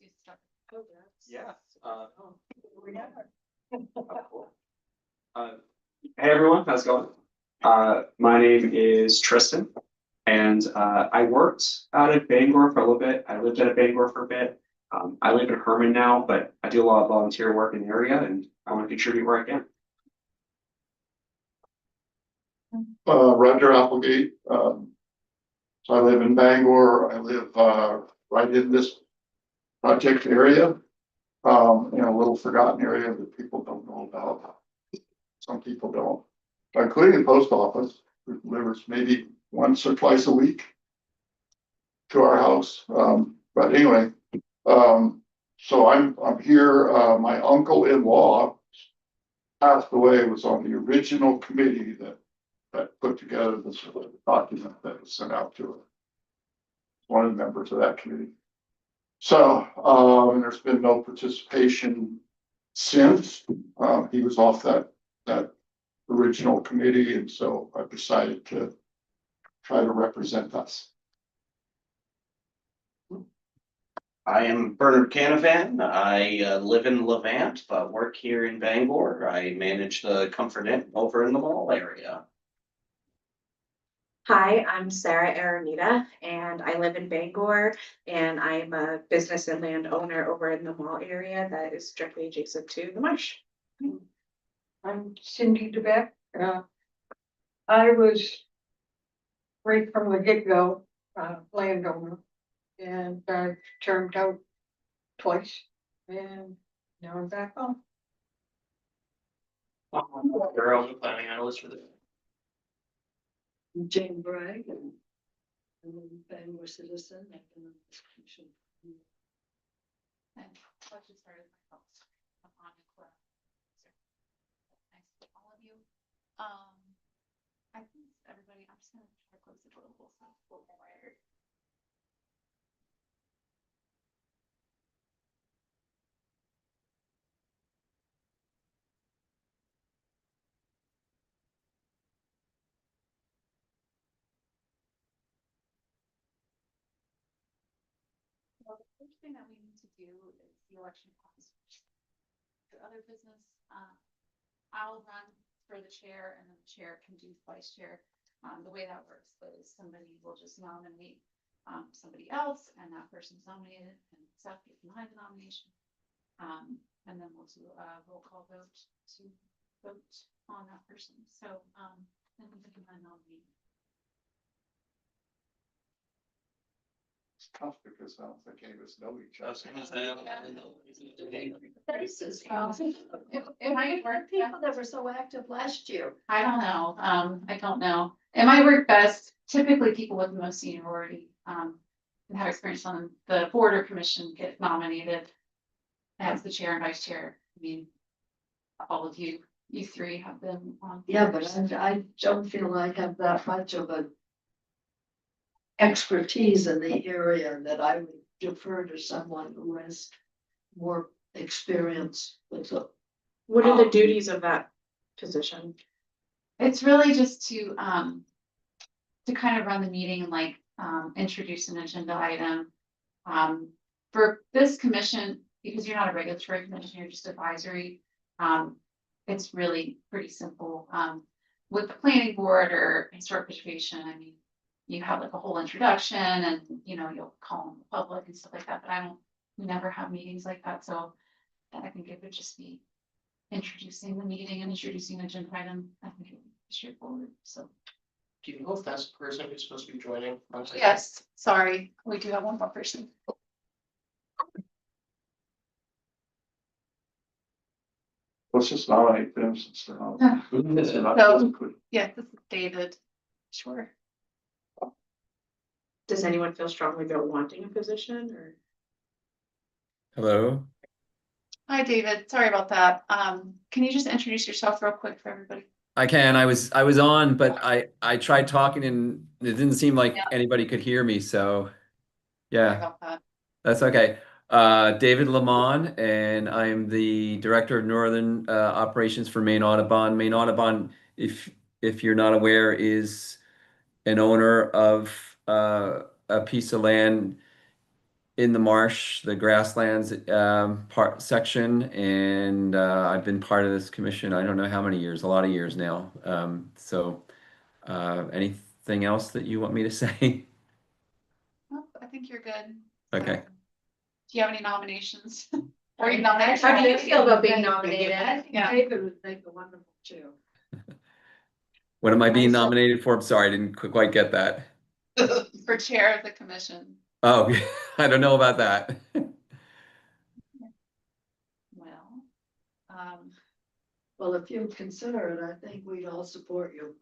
do stuff. Yeah. Cool. Hey everyone, how's it going? My name is Tristan, and I worked out at Bangor for a little bit. I lived out of Bangor for a bit. I live in Herman now, but I do a lot of volunteer work in the area, and I want to contribute where I can. Roger Applegate. So I live in Bangor. I live right in this project area, in a little forgotten area that people don't know about. Some people don't, including the post office, who delivers maybe once or twice a week to our house. But anyway, so I'm here. My uncle-in-law passed away, was on the original committee that put together this document that was sent out to her. One of the members of that committee. So, and there's been no participation since. He was off that original committee, and so I've decided to try to represent us. I am Bernard Canavan. I live in Levant, but work here in Bangor. I manage the Comfort Inn over in the mall area. Hi, I'm Sarah Aranita, and I live in Bangor, and I'm a business and landowner over in the mall area that is directly adjacent to the marsh. I'm Cindy DeBeck. I was right from the get-go, landowner, and termed out twice, and now I'm back home. You're also planning analyst for the. Jane Bragg, and I'm a Bangor citizen. I've been on this commission. And I'll just start with my thoughts on the club. Nice to meet all of you. I think everybody, I'm just gonna try to close the door a little so it's a little quieter. Well, the first thing that we need to do is the election officers. For other business, I'll run for the chair and then the chair can do vice chair. The way that works is somebody will just nominate somebody else and that person's nominated and Seth gets behind the nomination. And then we'll do a roll call vote to vote on that person. So then we can nominate. It's tough because I don't think any of us know each other. It might work. People that were so active last year. I don't know. I don't know. It might work best. Typically, people with the most seniority and have experience on the board or commission get nominated as the chair and vice chair. I mean, all of you three have been on. Yeah, but I don't feel I have that much of a expertise in the area that I would defer to someone who has more experience with it. What are the duties of that position? It's really just to kind of run the meeting and like introduce an agenda item. For this commission, because you're not a regulatory commission, you're just advisory. It's really pretty simple. With the planning board or historic preservation, I mean, you have like a whole introduction and you'll call on the public and stuff like that, but we never have meetings like that. So I think it would just be introducing the meeting and introducing an agenda item. I think it would be straightforward. So Do you know if that's the person who's supposed to be joining? yes, sorry, we do have one more person. Let's just nominate them since they're not. Yeah. they're not So- physically. Yeah, this is David. Sure. Does anyone feel strongly about wanting a position or? Hello. Hi, David. Sorry about that. Can you just introduce yourself real quick for everybody? I can. I was on, but I tried talking and it didn't seem like Yeah. anybody could hear me. So Sorry yeah, about that. that's okay. David Lamont, and I'm the Director of Northern Operations for Maine Audubon. Maine Audubon, if you're not aware, is an owner of a piece of land in the marsh, the grasslands part section, and I've been part of this commission. I don't know how many years, a lot of years now. Anything else that you want me to say? Nope, I think you're good. Okay. So, do you have any nominations? Or you nominated? How do you feel about being nominated? I think Yeah. David would make a wonderful chair. What am I being Myself. nominated for? I'm sorry, I didn't quite get that. For chair of the commission. Oh, I don't know about that. Well, um, Well, if you consider it, I think we'd all support you.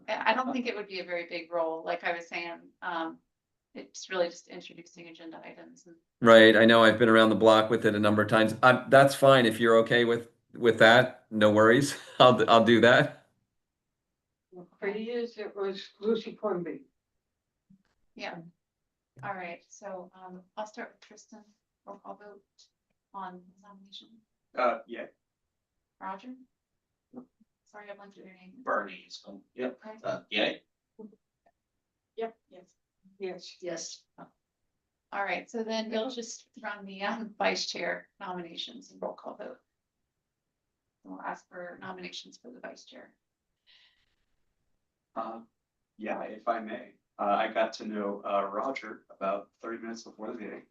I don't think it would be a very big role, like I was saying. It's really just introducing agenda items. And Right, I know I've been around the block with it a number of times. That's fine if you're okay with that. No worries. I'll do that. For years, it was Lucy Quimby. yeah. All right, so I'll start with Tristan. Roll call vote on his nomination. Yeah, Roger? Sorry, I blanked your name. Bernie, so, yep, Okay. yay. Yep, yes. Yes. Yes. All right, so then we'll just run the vice chair nominations and roll call vote. We'll ask for nominations for the vice chair. yeah, if I may. I got to know Roger about 30 minutes before the meeting.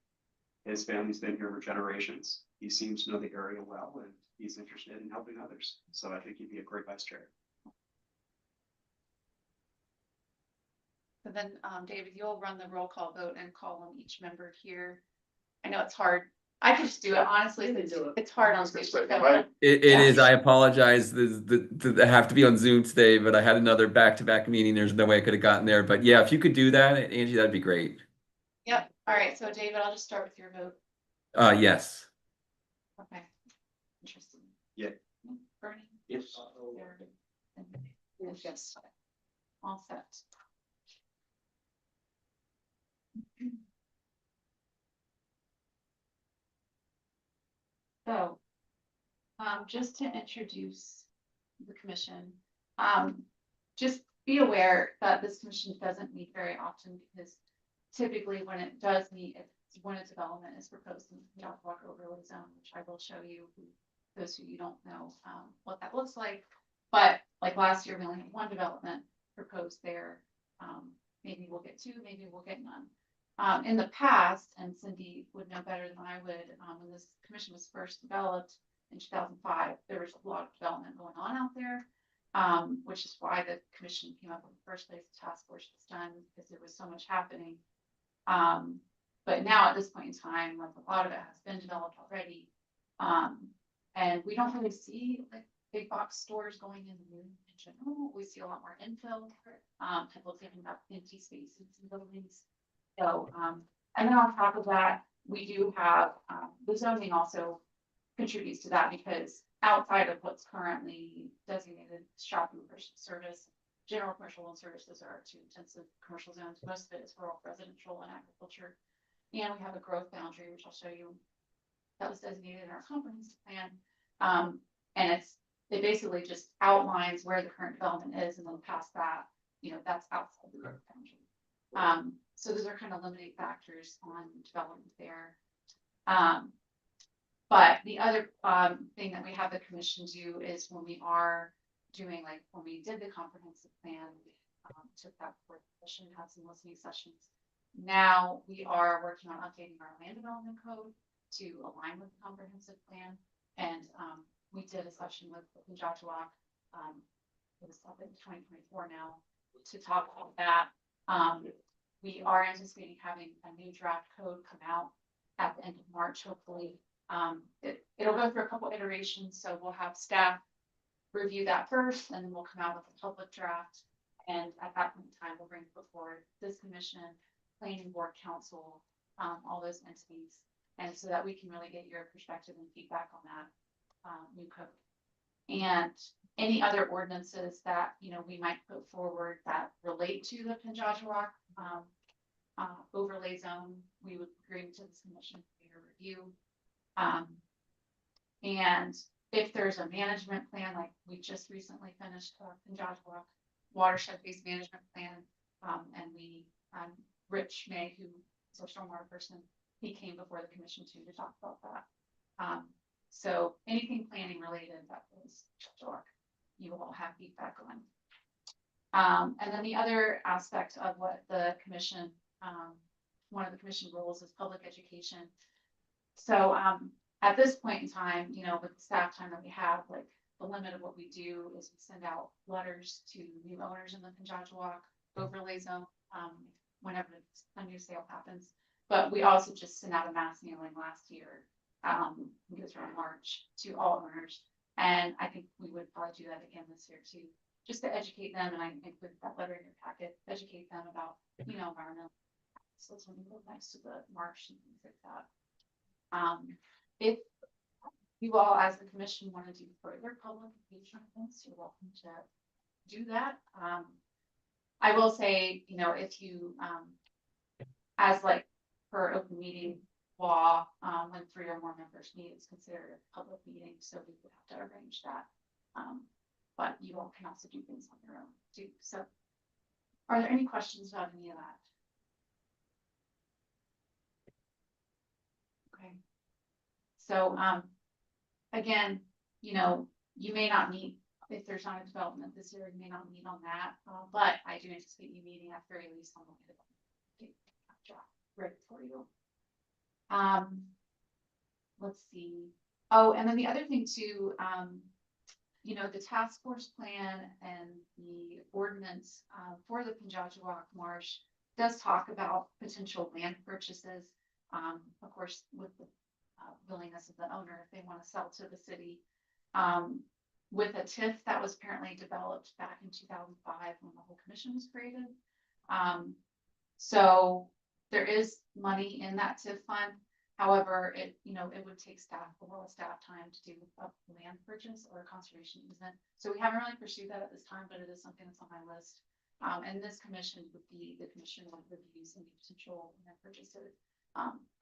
His family's been here for generations. He seems to know the area well, and he's interested in helping others. So I think he'd be a great vice chair. So then, David, you'll run the roll call vote and call on each member here. I know it's hard. I could just do it, honestly. You can do it. It's hard on It's Zoom. like, right? It Yeah. is. I apologize. I have to be on Zoom today, but I had another back-to-back meeting. There's no way I could have gotten there. But yeah, if you could do that, Angie, that'd be great. Yep. All right. So David, I'll just start with your vote. Yes. Okay. Interesting. Yeah. Bernie. Yes. Sarah, and yes. All set. So, just to introduce the commission, just be aware that this commission doesn't meet very often because typically when it does meet, it's when a development is proposed in the Penjajawoc overlay zone, which I will show you, those of you don't know what that looks like. But like last year, we only had one development proposed there. Maybe we'll get two, maybe we'll get none. In the past, and Cindy would know better than I would, when this commission was first developed in 2005, there was a lot of development going on out there, which is why the commission came up with the first place the task force was done, because there was so much happening. But now at this point in time, like a lot of it has been developed already. And we don't really see like big box stores going in general. We see a lot more infill, people taking up empty spaces and buildings. So, and then on top of that, we do have, the zoning also contributes to that, because outside of what's currently designated shopping commercial service, general commercial and services are our two intensive commercial zones. Most of it is rural, residential, and agriculture. And we have a growth boundary, which I'll show you, that was designated in our comprehensive plan. And it basically just outlines where the current development is, and then past that, that's outside the growth boundary. So those are kind of limiting factors on development there. But the other thing that we have the commission do is when we are doing, like when we did the comprehensive plan, we took that before the commission, had some listening sessions. Now we are working on updating our land development code to align with the comprehensive plan. And we did a session with Penjajawoc, it was up in 2024 now, to talk about that. We are anticipating having a new draft code come out at the end of March, hopefully. It'll go through a couple iterations, so we'll have staff review that first, and then we'll come out with a public draft. And at that point in time, we'll bring before this commission, planning board, council, all those entities, and so that we can really get your perspective and feedback on that new code. And any other ordinances that we might put forward that relate to the Penjajawoc overlay zone, we would bring to this commission for your review. And if there's a management plan, like we just recently finished Penjajawoc watershed-based management plan, and we Rich May, who is a stormwater person, he came before the commission too to talk about that. So anything planning related, that was Chuck, you all have feedback on. And then the other aspect of what the commission, one of the commission roles is public education. So, at this point in time, you know, with the staff time that we have, like the limit of what we do is we send out letters to new owners in the Penjajawoc overlay zone, whenever a new sale happens. But we also just sent out a mass mailing last year, I think it was around March, to all owners. And I think we would probably do that again this year too, just to educate them. And I include that letter in your packet, educate them about, you know, environmental. So it's when you live next to the marsh and things like that. If you all, as the commission, want to do further public engagement events, you're welcome to do that. I will say, you know, if you, as like per open meeting law, when 3 or more members meet, it's considered a public meeting, so we would have to arrange that. But you all can also do things on your own too. So, are there any questions about any of that? Okay. So, again, you know, you may not meet, if there's not a development this year, you may not meet on that, but I do anticipate you meeting at very least on the draft right for you. Let's see. Oh, and then the other thing too, you know, the task force plan and the ordinance for the Penjajawoc Marsh does talk about potential land purchases. Of course, with the willingness of the owner, if they want to sell to the city. With a TIF that was apparently developed back in 2005 when the whole commission was created. So there is money in that TIF fund. However, it, you know, it would take staff, a lot of staff time to do a land purchase or a conservation easement. So we haven't really pursued that at this time, but it is something that's on my list. And this commission would be the commission that reviews any potential land purchases,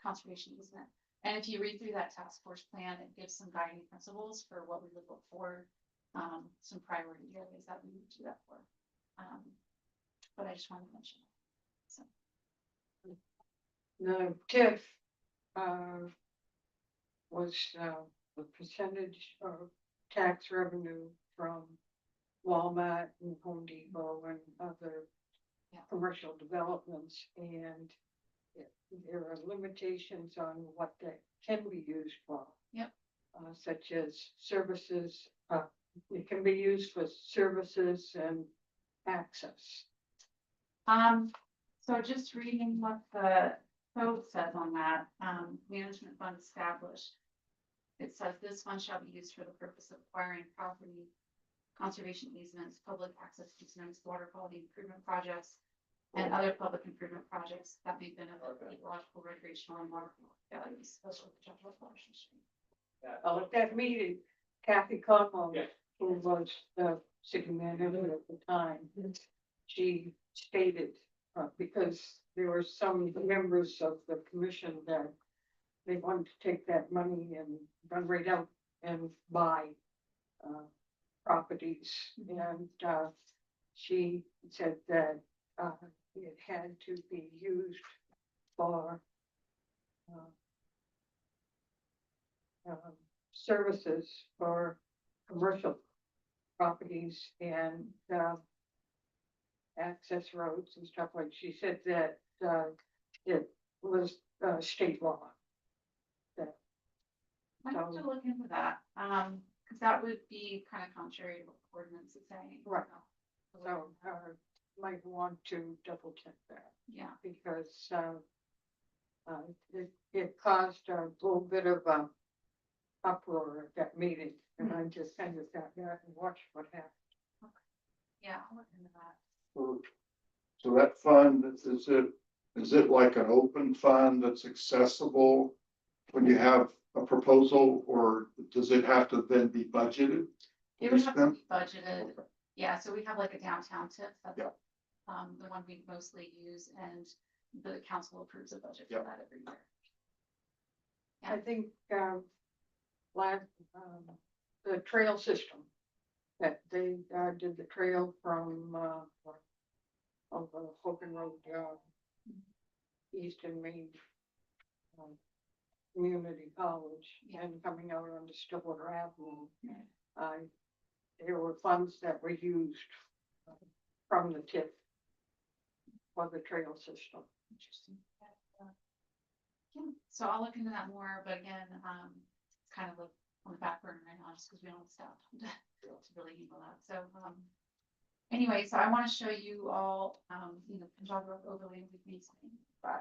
conservation easement. And if you read through that task force plan, it gives some guiding principles for what we would look for, some priority areas that we would do that for. But I just wanted to mention that. So. The TIF was the percentage of tax revenue from Walmart and Home Depot and other commercial developments, and there are limitations on what that can be used for. Yep. Such as services, it can be used for services and access. So just reading what the code says on that, management fund established. It says this fund shall be used for the purpose of acquiring property, conservation easements, public access easements, water quality improvement projects, and other public improvement projects that may benefit ecological, recreational, and water values. Those are the general functions. At that meeting, Kathy Conlon, who was the city manager at the time, she stated, because there were some members of the commission that they wanted to take that money and run right out and buy properties, and she said that it had to be used for services for commercial properties and access roads and stuff like. She said that it was state law. I have to look into that, because that would be kind of contrary to what the ordinance is saying. Right. So might want to double check that. Yeah. Because it caused a little bit of uproar at that meeting, and I just kind of sat there and watched what happened. Yeah, I'll look into that. So that fund, is it like an open fund that's accessible when you have a proposal, or does it have to then be budgeted? It would have to be budgeted. Yeah, so we have like a downtown tip. That's the one we mostly use, and the council approves a budget for that every year. I think the trail system that they did the trail from Hogan Road east and Main community college and coming out on the Stillwater Avenue. There were funds that were used from the TIF for the trail system. Interesting. Yeah, so I'll look into that more, but again, it's kind of on the back burner right now, just because we don't have staff to really handle that. So, anyway, so I want to show you all, Penjajawoc overlay with me 5.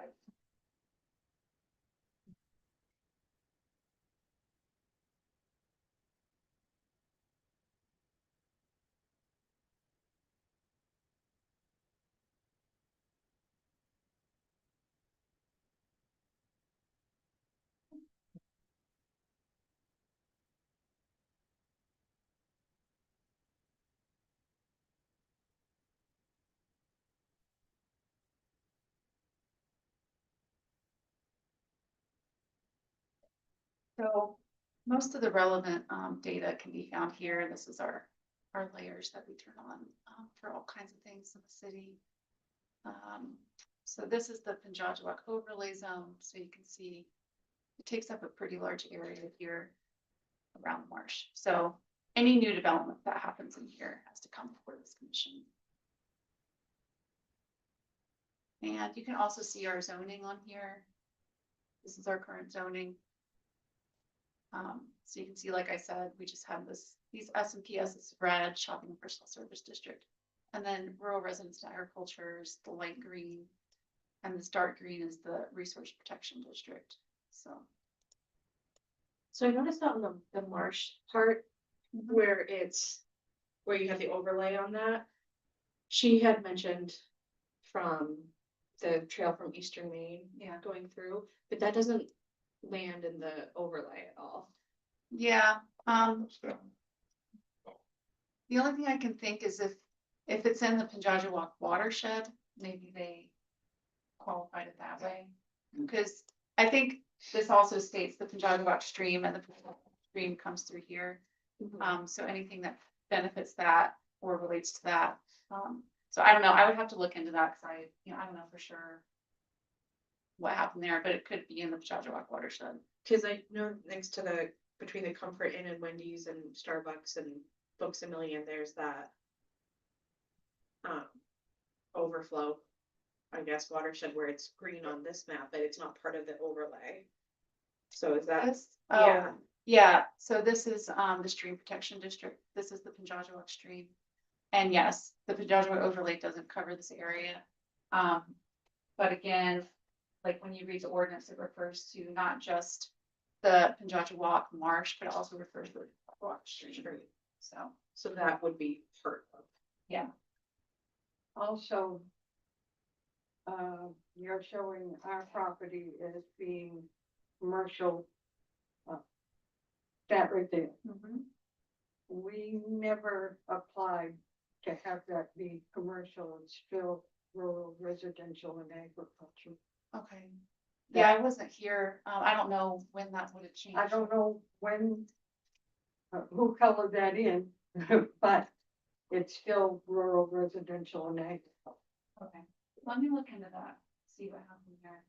So most of the relevant data can be found here. This is our layers that we turn on for all kinds of things in the city. So this is the Penjajawoc overlay zone. So you can see it takes up a pretty large area here around the marsh. So any new development that happens in here has to come before this commission. And you can also see our zoning on here. This is our current zoning. So you can see, like I said, we just have these S&PS, this red shopping and personal service district. And then rural residence and agriculture is the light green. And this dark green is the resource protection district. So So I noticed on the marsh part where you have the overlay on that. She had mentioned from the trail from Eastern Maine, yeah. going through, but that doesn't land in the overlay at all. Yeah. The only thing I can think is if it's in the Penjajawoc watershed, maybe they qualified it that way. Because I think this also states the Penjajawoc stream, and the Penjajawoc stream comes through here. So anything that benefits that or relates to that. So I don't know. I would have to look into that because I don't know for sure what happened there, but it could be in the Penjajawoc watershed. Cause I know next to between the Comfort Inn and Wendy's and Starbucks and Books A Million, there's that overflow, I guess, watershed where it's green on this map, but it's not part of the overlay. So is that, yeah. Yeah, so this is the stream protection district. This is the Penjajawoc stream. And yes, the Penjajawoc overlay doesn't cover this area. But again, like when you read the ordinance, it refers to not just the Penjajawoc Marsh, but it also refers to the Penjajawoc stream. So that would be part of. Yeah. Also, you're showing our property as being commercial. That right there. We never applied to have that be commercial. It's still rural, residential, and agriculture. Okay. Yeah, I wasn't here. I don't know when that would have changed. I don't know when, who colored that in, but it's still rural, residential, and agriculture. Okay, let me look into that, see what happened there.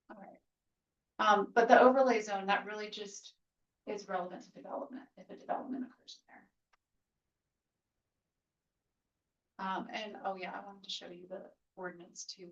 All right. But the overlay zone, that really just is relevant to development, if a development occurs there. And oh yeah, I wanted to show you the ordinance too.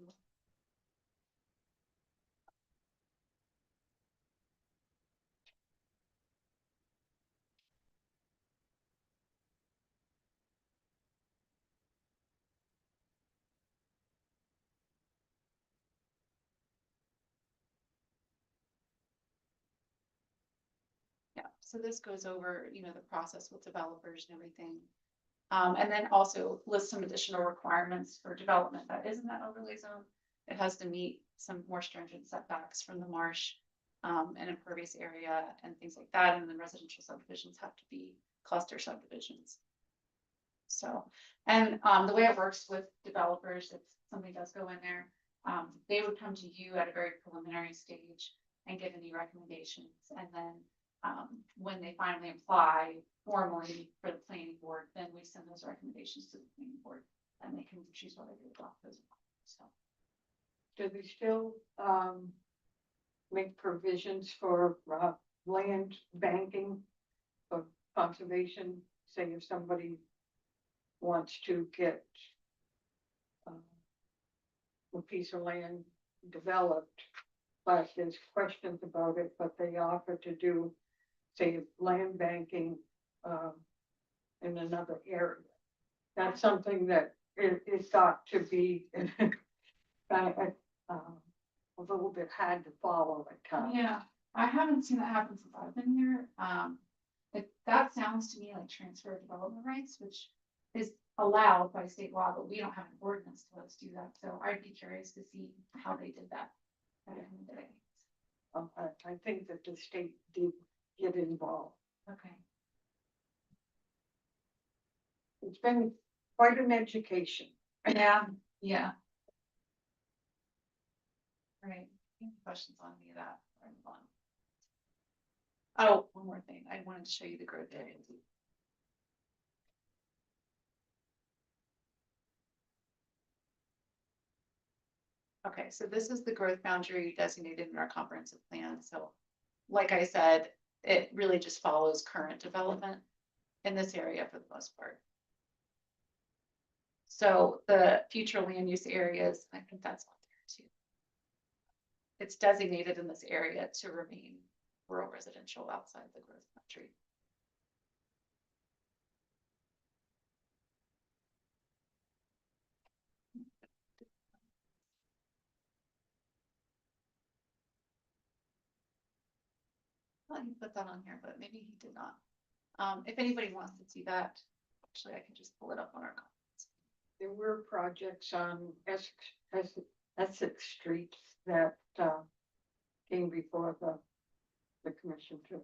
Yeah, so this goes over, the process with developers and everything. And then also lists some additional requirements for development that is in that overlay zone. It has to meet some more stringent setbacks from the marsh, and impervious area and things like that. And then residential subdivisions have to be cluster subdivisions. So, and the way it works with developers, if somebody does go in there, they would come to you at a very preliminary stage and give any recommendations. And then when they finally apply formally for the planning board, then we send those recommendations to the planning board. she's what I do about this. So. Do they still, make provisions for, land banking of conservation? Say if somebody wants to get a piece of land developed, but there's questions about it, but they offer to do, say, land banking, in another area. That's something that is got to be kind of, a little bit hard to follow at times. Yeah, I haven't seen that happen since I've been here. That sounds to me like transfer of development rights, which is allowed by state law, but we don't have an ordinance to let us do that. So I'd be curious to see how they did that. Back in the day. I think that the state did get involved. Okay. It's been quite an education. Yeah, yeah. Right. Any questions on any of that? Or move on? Oh, one more thing. I wanted to show you the growth area. Okay, so this is the growth boundary designated in our comprehensive plan. So like I said, it really just follows current development in this area for the most part. So the future land use areas, I think that's on there too. It's designated in this area to remain rural residential outside the growth boundary. Well, he put that on here, but maybe he did not. If anybody wants to see that, actually, I can just pull it up on our comments. There were projects on Essex Street that came before the commission too.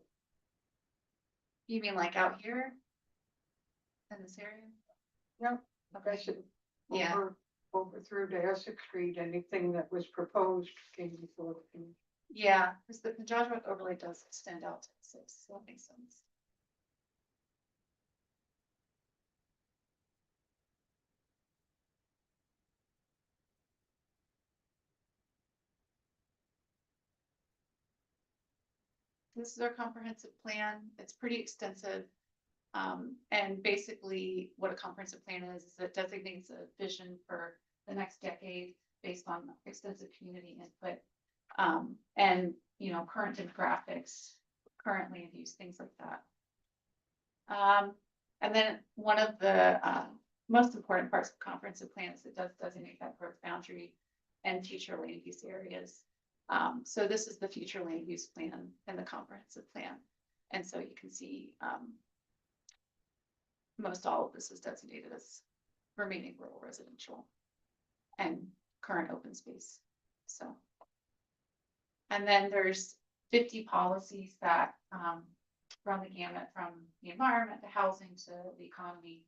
You mean like out here? In this area? No, I said Yeah. over through to Essex Street, anything that was proposed came before the commission. Yeah, because the Penjajawoc overlay does extend out to six, so that makes sense. This is our comprehensive plan. It's pretty extensive. And basically what a comprehensive plan is it designates a vision for the next decade based on extensive community input. And, you know, current demographics, current land use, things like that. And then one of the most important parts of the comprehensive plan is it does designate that growth boundary and future land use areas. So this is the future land use plan and the comprehensive plan. And so you can see most all of this is designated as remaining rural residential and current open space. So, and then there's 50 policies that run the gamut from the environment to housing to the economy,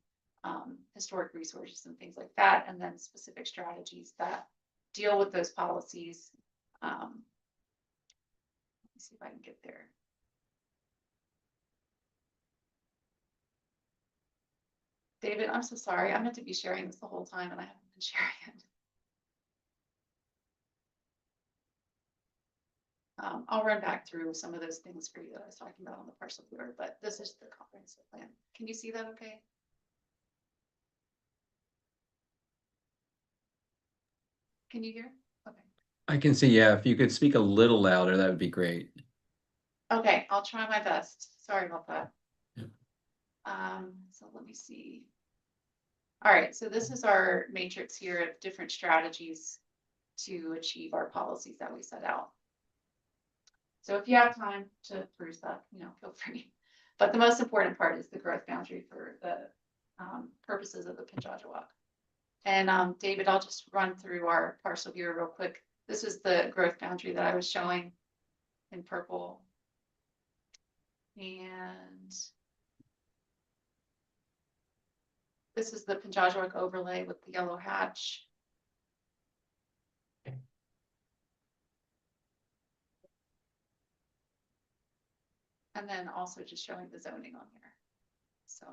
historic resources and things like that, and then specific strategies that deal with those policies. Let me see if I can get there. David, I'm so sorry. I meant to be sharing this the whole time and I haven't been sharing it. I'll run back through some of those things for you that I was talking about on the parcel viewer, but this is the comprehensive plan. Can you see that okay? Can you hear? Okay. I can see, yeah, if you could speak a little louder, that would be great. Okay, I'll try my best. Sorry about that. Yeah. So let me see. All right, so this is our matrix here of different strategies to achieve our policies that we set out. So if you have time to peruse that, you know, feel free. But the most important part is the growth boundary for the purposes of the Penjajawoc. And David, I'll just run through our parcel viewer real quick. This is the growth boundary that I was showing in purple. And this is the Penjajawoc overlay with the yellow hatch. And then also just showing the zoning on here. So.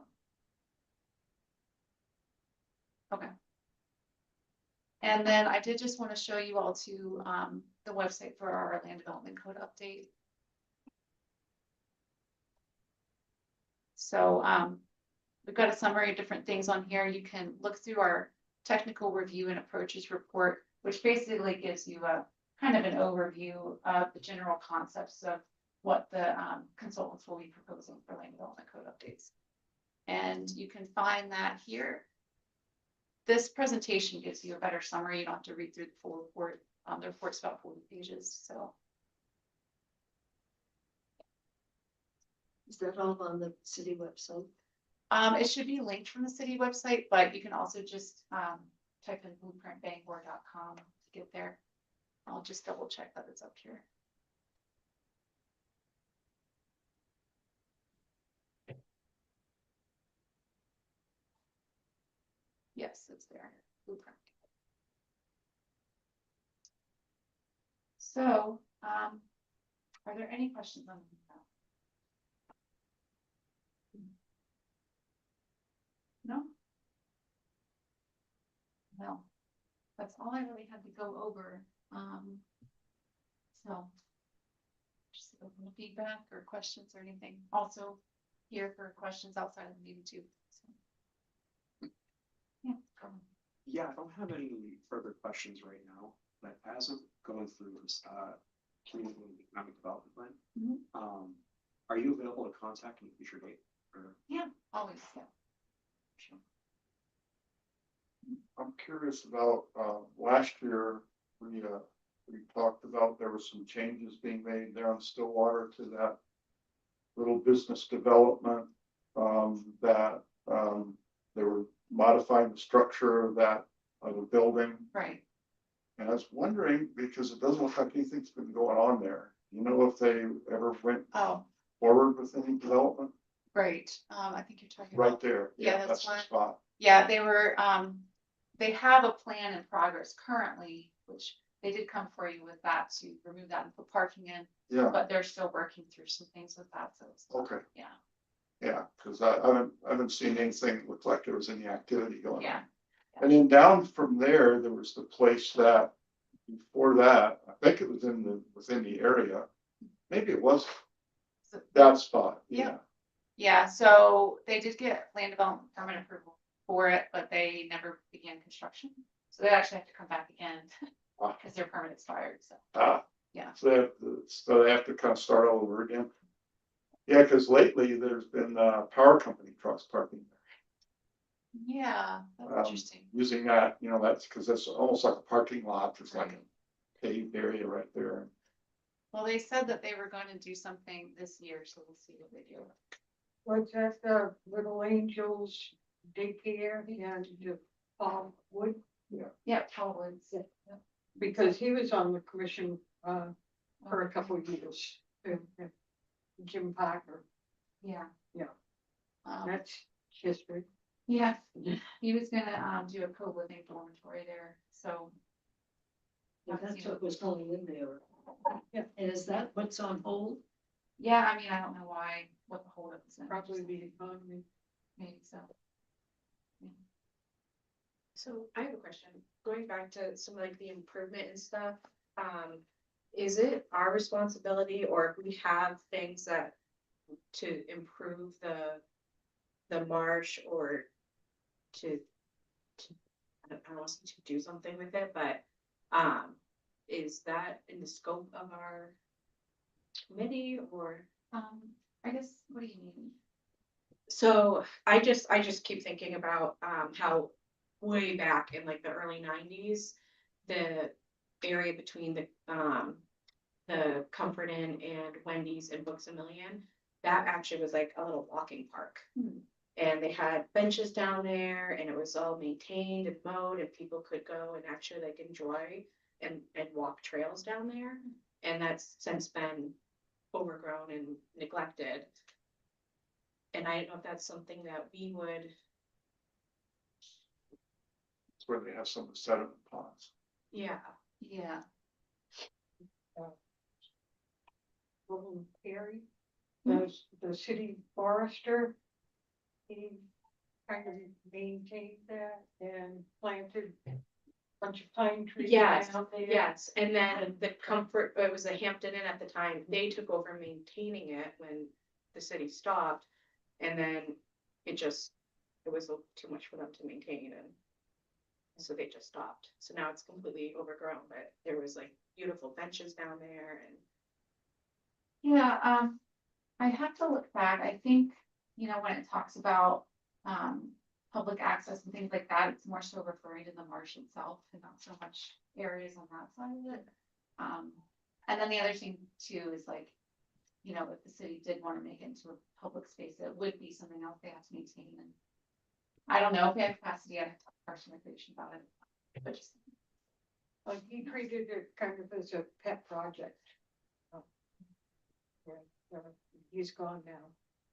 Okay. And then I did just want to show you all to the website for our land development code update. So we've got a summary of different things on here. You can look through our technical review and approaches report, which basically gives you a kind of an overview of the general concepts of what the consultants will be proposing for land development code updates. And you can find that here. This presentation gives you a better summary. You don't have to read through the full report. The report's about 40 pages. So Is that all on the city website? it should be linked from the city website, but you can also just type in blueprintbangor.com to get there. I'll just double check that it's up here. Yes, it's there. Blueprint. So, are there any questions on that? No? No. That's all I really had to go over. So just open the feedback or questions or anything. Also here for questions outside of the meeting too. So. Yeah. Go on. Yeah, I don't have any further questions right now, but as I'm going through this, community and economic development plan, Mhm. Are you available to contact in a future date? Or? Yeah, always. Yeah. Sure. I'm curious about, last year, we talked about there were some changes being made there on Stillwater to that little business development, that, they were modifying the structure of that, of the building. Right. And I was wondering, because it doesn't look like anything's been going on there. You know if they ever went Oh, forward with any development? right. I think you're talking Right about. there. Yeah, That's that's the fine. spot. Yeah, they were, they have a plan in progress currently, which they did come for you with that to remove that and put parking in, Yeah, but they're still working through some things with that, so. okay. Yeah, Yeah, because I haven't seen anything that looked like there was any activity going on. yeah, And then down from there, there was the place that, before that, I think it was within the area. Maybe it was So- that spot, Yeah. yeah. yeah, so they did get land development permit approval for it, but they never began construction. So they actually have to come back again Wow. because their permit expired, so. Yeah. So they have to kind of start all over again. Yeah, because lately there's been power company trucks parking there. Yeah, that's Um, interesting. Using that, that's because that's almost like a parking lot. There's like a paved area right there. Well, they said that they were going to do something this year, so we'll see what they do. Was that the Little Angels daycare and the Wood? Yeah, probably. Because he was on the commission for a couple of years. Jim Parker, Yeah. Yeah. Um, that's history. yeah, he was gonna do a co-living dormitory there, so. Yeah, that's what was going in there. Yeah. And is that what's on hold? Yeah, I mean, I don't know why, what the holdup is. in. Probably the economy. Maybe so. Yeah. So I have a question, going back to some like the improvement and stuff, is it our responsibility or if we have things that to improve the marsh or to I don't want to say to do something with it, but is that in the scope of our committee or? I guess, what do you mean? So I just keep thinking about how way back in like the early 90s, the area between the Comfort Inn and Wendy's and Books A Million, that actually was like a little walking park. And they had benches down there and it was all maintained and mowed and people could go and actually like enjoy and walk trails down there. And that's since been overgrown and neglected. And I don't know if that's something that we would. It's where they have some of the sediment ponds. Yeah. Yeah. William Perry, the city forester. He kind of maintained that and planted bunch of pine trees. Yes, out there. yes, and then the Comfort, it was a Hampton Inn at the time, they took over maintaining it when the city stopped. And then it just, it was too much for them to maintain, and so they just stopped. So now it's completely overgrown, but there was like beautiful benches down there and. Yeah, I have to look back. I think, you know, when it talks about, public access and things like that, it's more so referring to the marsh itself and not so much areas on that side of it. And then the other thing too is like, you know, if the city did want to make it into a public space, it would be something else they have to maintain. And I don't know if we have capacity, I have to talk to Parks and Recreation about it, but just. Like he treated it kind of as a pet project. Yeah, he's gone now.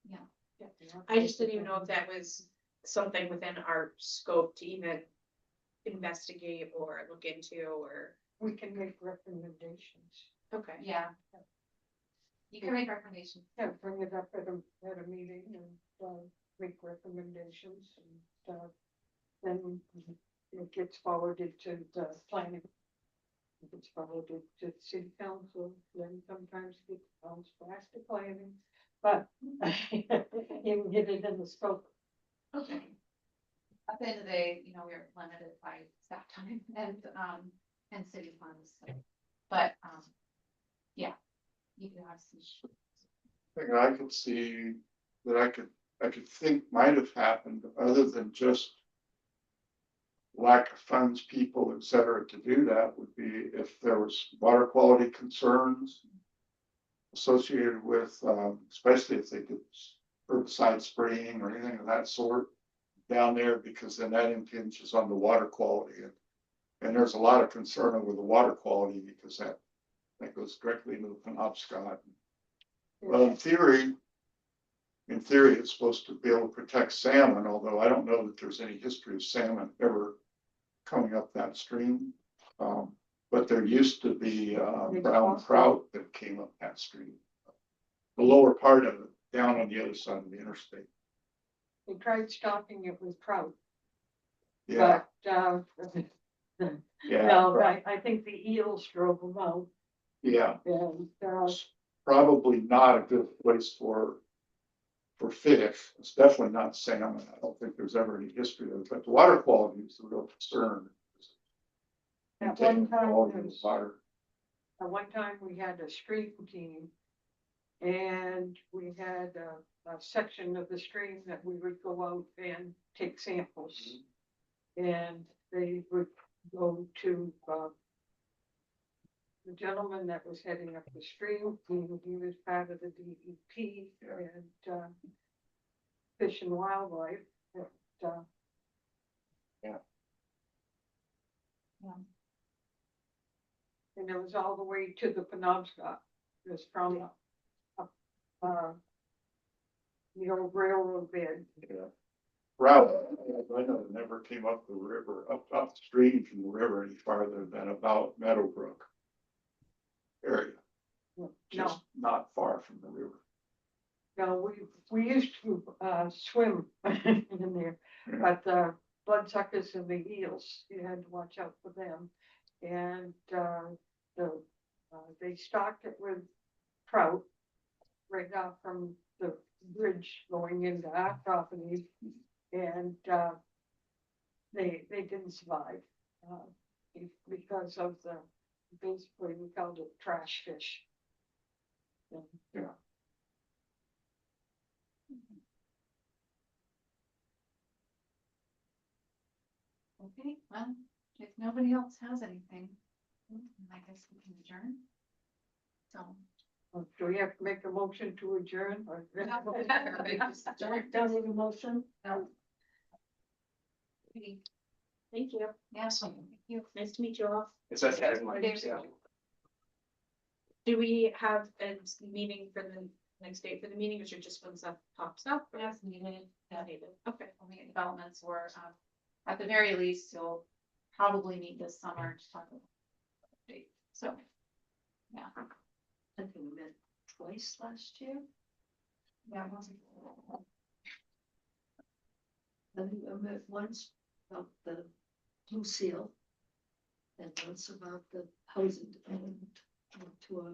Yeah. Yeah. I just didn't even know if that was something within our scope to even investigate or look into or, We can make recommendations. okay. Yeah. You can make recommendations. Yeah, bring it up at a meeting and, make recommendations and, then it gets forwarded to the planning. It gets forwarded to city council, then sometimes it comes back to planning, but you can get it in the scope. Okay. At the end of the day, you know, we're limited by staff time and city funds, so, but, yeah. You can have some. Thing I could see that I could think might have happened, other than just lack of funds, people, et cetera, to do that, would be if there was water quality concerns associated with, especially if they did herbicide spraying or anything of that sort down there, because then that impinges on the water quality. And there's a lot of concern over the water quality because that goes directly into the Penobscot. Well, in theory, it's supposed to be able to protect salmon, although I don't know that there's any history of salmon ever coming up that stream. But there used to be brown trout that came up that stream. The lower part of it, down on the other side of the interstate. We tried stopping it with trout, Yeah, but, yeah, no, I think the eels drove them out yeah. and, Probably not a good place for fish. It's definitely not salmon. I don't think there's ever any history of it, but the water quality is the real concern. At Taking one time, quality of the water. at one time we had a stream team. And we had a section of the stream that we would go out and take samples. And they would go to, the gentleman that was heading up the stream, he was part of the DEP and, Fish and Wildlife. And, and it was all the way to the Penobscot. It was from the old railroad bed. Yeah. Route, I know it never came up the river, upstream from the river any farther than about Meadowbrook area, No, just not far from the river. no, we used to swim in there, but the bloodsuckers and the eels, you had to watch out for them. And they stocked it with trout right off from the bridge going into our property. And they didn't survive because of basically we called it trash fish. Yeah. Okay, well, if nobody else has anything, I guess we can adjourn. So. Do we have to make a motion to adjourn or? Don't need a motion. Thank you. Yeah, so, thank you. Nice to meet you all. It's a headline, There's- yeah. Do we have a meeting for the next date for the meeting, or is it just when stuff pops up? or- Yes, needed, yeah, Needed. Okay. only developments or, at the very least, you'll probably need this summer to talk about. Date. So, yeah. I think we met twice last year. Yeah. I think I met once about the Blue Seal. And that's about the housing development. To our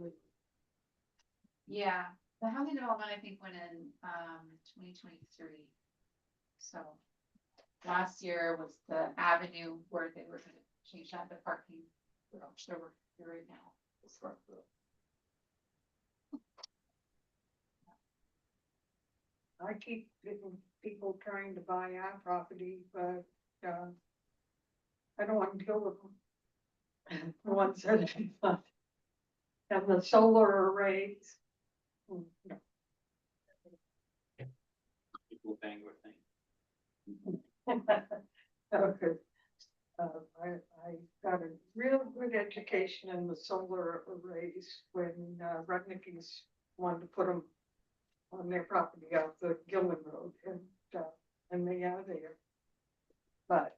Yeah, the housing development, I think, went in, 2023. So last year was the avenue where they were gonna change that to parking, which they're working through right now. I keep getting people trying to buy our property, but, I don't want to deal with them. The ones that have the solar arrays. No. People Bangor thing. Okay. I got a real good education in the solar arrays when Rudnicki's wanted to put them on their property out the Gilman Road, and they are there. But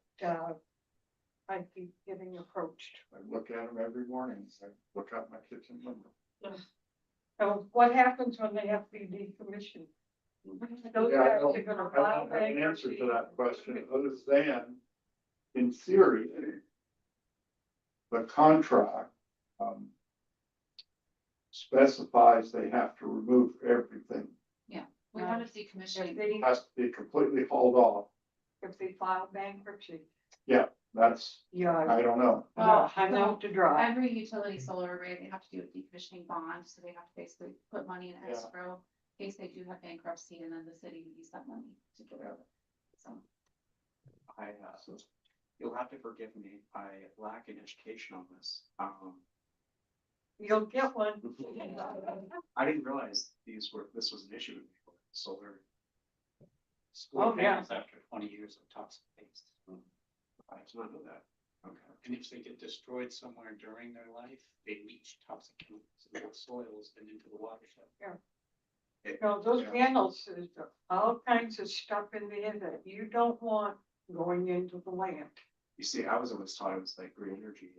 I keep getting approached. I look at them every morning, I look out my kitchen window. So what happens when they have to be decommissioned? Those Yeah, I guys don't are gonna I file don't have an answer to bankruptcy. that question, other than, in theory, the contract, specifies they have to remove everything. We have a decommissioning. It has to be completely hauled off. If they file bankruptcy, That's, yeah, I don't know. I'm out to dry. Every utility solar array, they have to do a decommissioning bond, so they have to basically put money in Yeah. escrow in case they do have bankruptcy, and then the city would use that money to get rid of it. So, You'll have to forgive me, I lack an education on this. You'll get one. I didn't realize this was an issue with solar. Oh, yeah. After 20 years of toxic waste. I did not know that. Okay. And if they get destroyed somewhere during their life, they leach toxic chemicals into the soils and into the watershed. No, those panels, there's all kinds of stuff in there that you don't want going into the land. You see, I was always taught it was like green energy.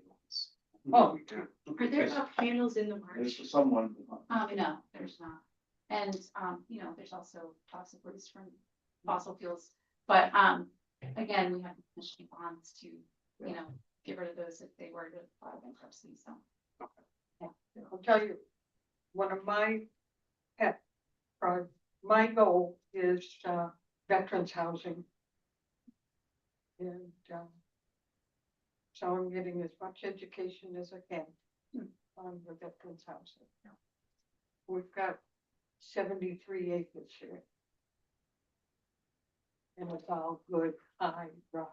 Oh, Yeah. Are there panels in the marsh? There's someone, no, there's not. And, there's also toxic waste from fossil fuels. But, again, we have decommissioning bonds to, get rid of those if they were to file bankruptcy, so. I'll tell you, one of my pet, my goal is, veterans housing. And, so I'm getting as much education as I can on the veterans housing. We've got 73 acres here. And it's all good, high, dry.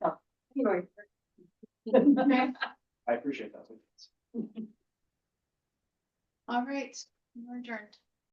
So, anyway. I appreciate that. All right, we're adjourned.